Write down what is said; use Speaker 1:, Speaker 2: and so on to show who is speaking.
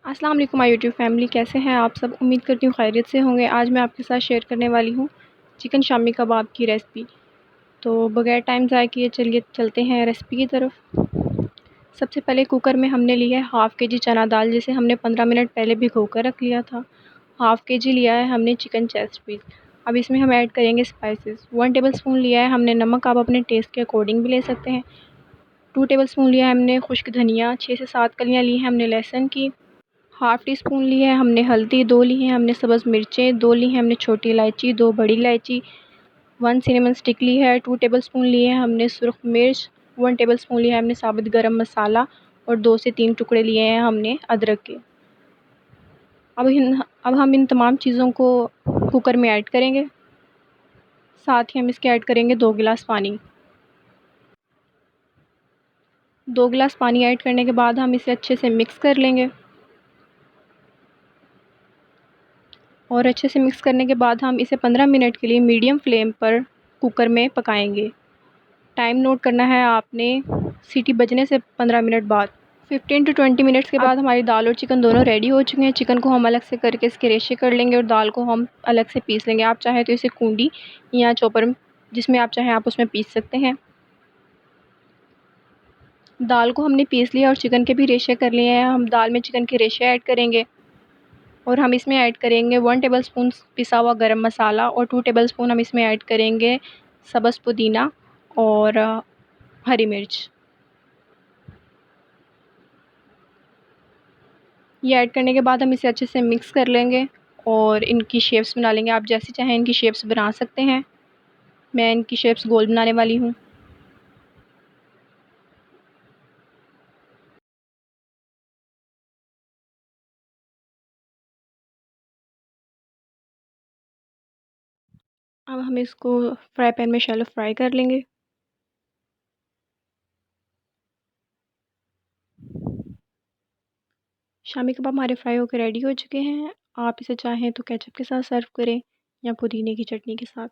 Speaker 1: अस्सलाम वालेकुम my YouTube family, कैसे हैं आप सब। उम्मीद करती हूँ खैरियत से होंगे। आज मैं आपके साथ शेयर करने वाली हूँ चिकन शामी कबाब की रेसिपी। तो बगैर टाइम ज़ाया किए चलिए चलते हैं रेसिपी की तरफ। सबसे पहले कुकर में हमने लिया है हाफ़ के जी चना दाल, जिसे हमने 15 मिनट पहले भिगो कर रख लिया था। हाफ़ के जी लिया है हमने चिकन चेस्ट पीस। अब इसमें हम ऐड करेंगे स्पाइसेस। 1 टेबलस्पून लिया है हमने नमक, आप अपने टेस्ट के अकॉर्डिंग भी ले सकते हैं। 2 टेबलस्पून लिया है हमने खुश्क धनिया। 6 से 7 कलियाँ ली हैं हमने लहसुन की। हाफ़ टी स्पून ली है हमने हल्दी। 2 ली हैं हमने सब्ज़ मिर्चें। 2 ली हैं हमने छोटी इलायची। 2 बड़ी इलायची। 1 सिनेमन स्टिक ली है। 2 टेबलस्पून लिए हैं हमने सुरख मिर्च। 1 टेबलस्पून लिया है हमने साबुत गरम मसाला और 2 से 3 टुकड़े लिए हैं हमने अदरक के। अब हम इन तमाम चीज़ों को कुकर में ऐड करेंगे। साथ ही हम इसके ऐड करेंगे 2 गिलास पानी। 2 गिलास पानी ऐड करने के बाद हम इसे अच्छे से मिक्स कर लेंगे। और अच्छे से मिक्स करने के बाद हम इसे 15 मिनट के लिए मीडियम फ्लेम पर कुकर में पकाएंगे। टाइम नोट करना है आपने, सीटी बजने से 15 मिनट बाद। 15 टू 20 मिनट्स के बाद हमारी दाल और चिकन दोनों रेडी हो चुके हैं। चिकन को हम अलग से करके इसके रेशे कर लेंगे और दाल को हम अलग से पीस लेंगे। आप चाहें तो इसे कूंडी या चॉपर, जिसमें आप चाहें आप उसमें पीस सकते हैं। दाल को हमने पीस लिया और चिकन के भी रेशे कर लिए हैं। हम दाल में चिकन के रेशे ऐड करेंगे और हम इसमें ऐड करेंगे 1 टेबलस्पून पिसा हुआ गरम मसाला और 2 टेबलस्पून हम इसमें ऐड करेंगे सब्ज़ पुदीना और हरी मिर्च। ये ऐड करने के बाद हम इसे अच्छे से मिक्स कर लेंगे और इनकी शेप्स बना लेंगे। आप जैसी चाहें इनकी शेप्स बना सकते हैं। मैं इनकी शेप्स गोल बनाने वाली हूँ। अब हम इसको फ्राई पैन में शैलो फ्राई कर लेंगे। शामी कबाब हमारे फ्राई होकर रेडी हो चुके हैं। आप इसे चाहें तो केचप के साथ सर्व करें या पुदीने की चटनी के साथ।